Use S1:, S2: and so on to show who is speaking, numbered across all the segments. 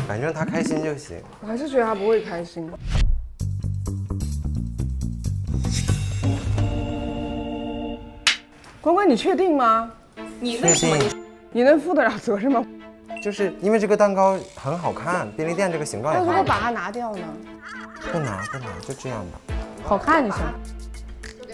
S1: 反正他开心就行。
S2: 我还是觉得他不会开心。关关，你确定吗？
S3: 你为什么
S2: 你能负得了责任吗？
S1: 就是因为这个蛋糕很好看，便利店这个形状也
S2: 那如
S1: 很好看。
S2: 果把它拿掉呢？
S1: 不拿，就这样吧。
S2: 好看就行。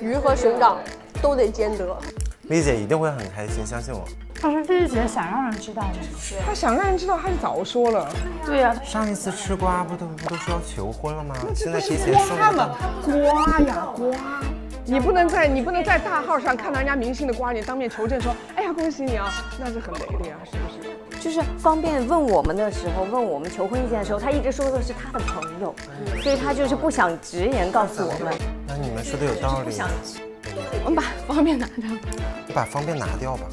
S3: 鱼和熊掌都得兼得。
S1: 丽姐一定会很开心，相信我。
S4: 她是丽姐想让人知道的。
S2: 他想让人知道，他就早说了。
S4: 对呀、
S1: 上一次吃瓜不都说要求婚了吗？现在提前送
S2: 瓜嘛
S1: 个蛋糕。，
S2: 瓜呀瓜。你不能在大号上看到人家明星的瓜，你当面求证说，哎呀恭喜你啊，那是很雷的呀，是不是？
S5: 就是方便问我们的时候，问我们求婚意见的时候，他一直说的是他的朋友，所以他就是不想直言告诉我们。
S1: 那你们说的有道理。
S5: 我们把方便拿掉。
S1: 你把方便拿掉吧，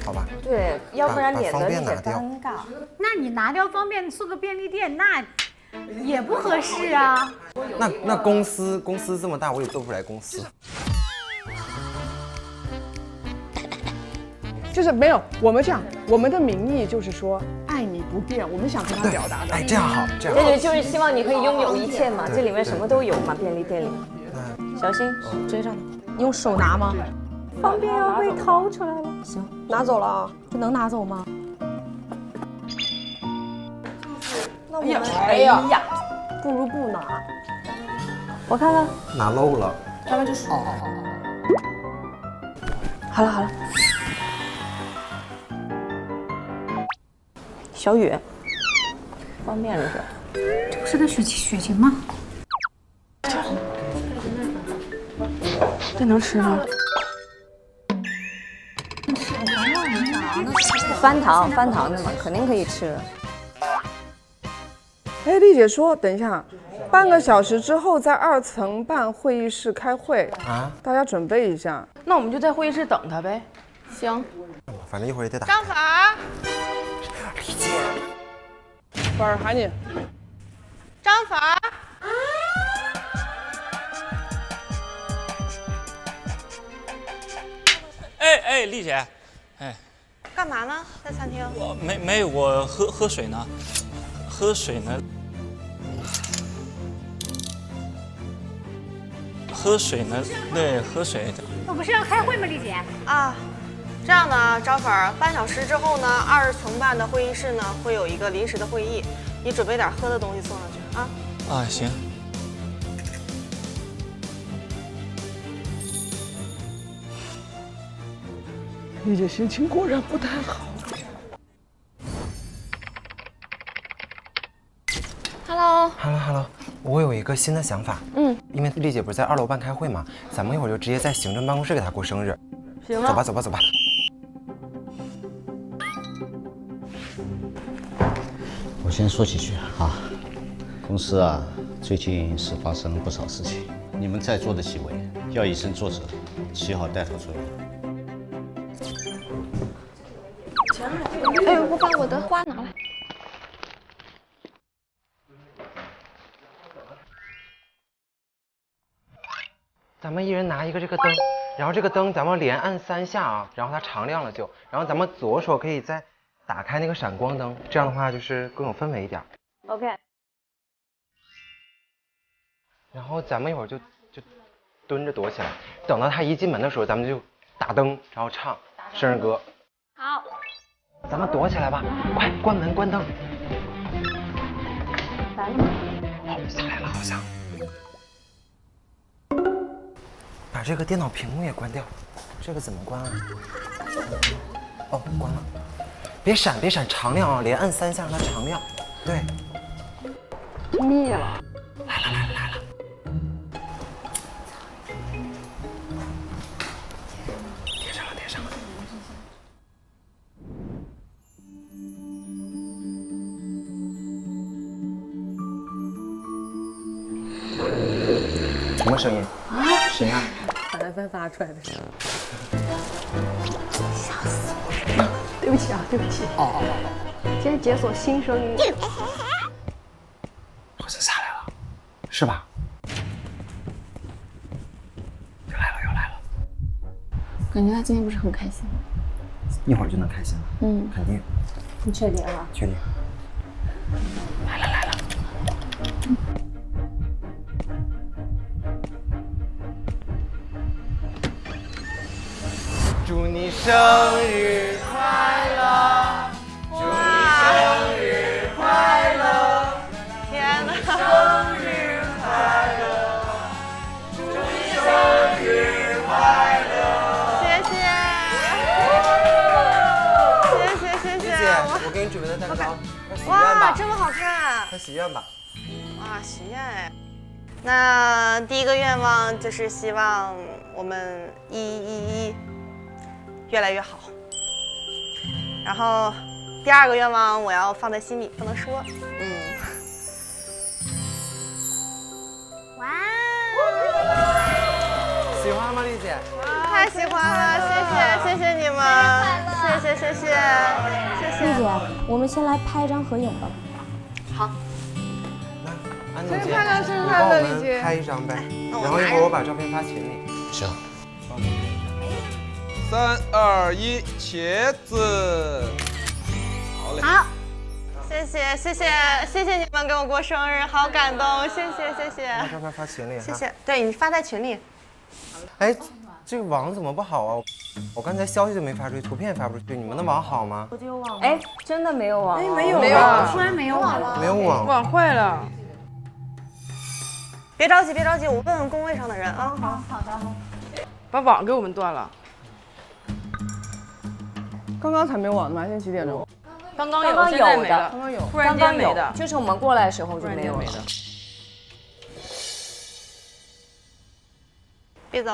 S1: 好吧？
S5: 对，要不然
S1: 把
S5: 免得丽姐
S1: 方便拿掉
S5: 尴尬。
S4: 那你拿掉方便送个便利店，那也不合适啊。
S1: 那公司这么大，我也做不出来公司。
S2: 就是没有，我们这样，我们的名义就是说爱你不变，我们想跟他表达的。
S1: 哎，这样好，这样好。
S5: 对，就是希望你可以拥有一切嘛，这里面什么都有嘛，便利店里。小心追上他，
S3: 你用手拿吗？
S5: 方便要被掏出来了。行，
S3: 拿走了啊。
S5: 这能拿走吗？
S3: 那我们
S5: 哎呀，不如不拿。我看看，
S1: 拿漏了。
S3: 咱们就数。
S5: 好了好了。小雨，方便了是？
S4: 这不是个雪晴吗？
S5: 这能吃吗？翻糖的嘛，肯定可以吃。
S2: 哎，丽姐说，等一下，半个小时之后在2层半会议室开会
S1: 啊，
S2: 大家准备一下。
S3: 那我们就在会议室等他呗。
S5: 行，
S1: 反正一会儿也得打。
S6: 张粉儿，
S1: 丽姐，
S2: 粉儿喊你。
S6: 张粉儿，
S7: 哎，丽姐，哎，
S6: 干嘛呢？在餐厅？
S7: 我没有，我喝水呢，喝水呢，对，喝水的。
S4: 我不是要开会吗，丽姐？
S6: 啊，这样的啊，张粉儿，半小时之后呢，20层半的会议室呢会有一个临时的会议，你准备点喝的东西送上去啊。
S7: 啊，行。
S2: 丽姐心情果然不太好。
S1: Hello， 我有一个新的想法。因为丽姐不是在2楼半开会嘛，咱们一会儿就直接在行政办公室给她过生日。
S5: 行啊。
S1: 走吧。
S8: 我先说几句啊，公司啊最近是发生了不少事情，你们在座的几位要以身作则，起好带头作用。
S3: 哎，我把我的花拿来。
S1: 咱们一人拿一个这个灯，然后这个灯咱们连按3下啊，然后它常亮了就，然后咱们左手可以再打开那个闪光灯，这样的话就是更有氛围一点。
S5: OK。
S1: 然后咱们一会儿就蹲着躲起来，等到他一进门的时候，咱们就打灯，然后唱生日歌。
S4: 好，
S1: 咱们躲起来吧，快关门关灯。
S5: 来了吗？
S1: 好，下来了好像。 把这个电脑屏幕也关掉，这个怎么关啊？哦，关了。别闪，常亮啊，连按3下让它常亮。对。
S5: 灭了。
S1: 来了。贴上了。什么声音？啊？谁啊？
S5: 凡凡发出来的声音，吓死我了！对不起啊，对不起。哦。今天解锁新声音。
S1: 好像下来了，是吧？又来了。
S3: 感觉他今天不是很开心。
S1: 一会儿就能开心了。肯定。
S5: 你确定啊？
S1: 确定。来生日快乐，祝你生日快乐，
S6: 天哪！
S1: 生日快乐，祝你生日快乐。
S6: 谢谢，谢谢。
S1: 我给你准备的蛋糕，快许愿
S6: 哇，
S1: 吧，
S6: 这么好看！
S1: 快许愿吧。
S6: 哇，许愿哎。那第一个愿望就是希望我们越来越好。然后第二个愿望我要放在心里，不能说。
S4: 哇，
S1: 喜欢吗，丽姐？
S6: 太喜欢了，谢谢你们，谢谢。
S5: 丽姐，我们先来拍一张合影吧。
S6: 好，
S1: 安总姐，
S2: 生日快乐，生日
S1: 你
S2: 快乐，
S1: 帮我们
S2: 丽姐。
S1: 拍一张呗，
S6: 那我
S1: 然后一会儿我把照片发群里。
S8: 行。
S9: 3、2、1，茄子。好嘞。
S4: 好，
S6: 谢谢你们给我过生日，好感动，谢谢。
S1: 把照片发群里哈。
S6: 谢谢，对你发在群里。
S1: 哎，这个网怎么不好啊？我刚才消息都没发出去，图片也发不出去，你们的网好吗？
S5: 哎，真的没有网了？
S2: 没有
S4: 突
S2: 啊，
S4: 然没有网了。
S1: 没有网。
S2: 网坏了。
S6: 别着急，我问问工位上的人啊。
S4: 好的。
S2: 把网给我们断了。刚刚才没网的吗？现在几点钟？
S3: 刚刚
S5: 刚刚
S3: 现在
S5: 有的
S3: 没了，
S2: 刚刚有。
S3: 突然
S5: 刚刚有
S3: 间没的，
S5: 就是我们过来的时候就
S2: 突然
S5: 没有了
S2: 间没的。
S6: 别走。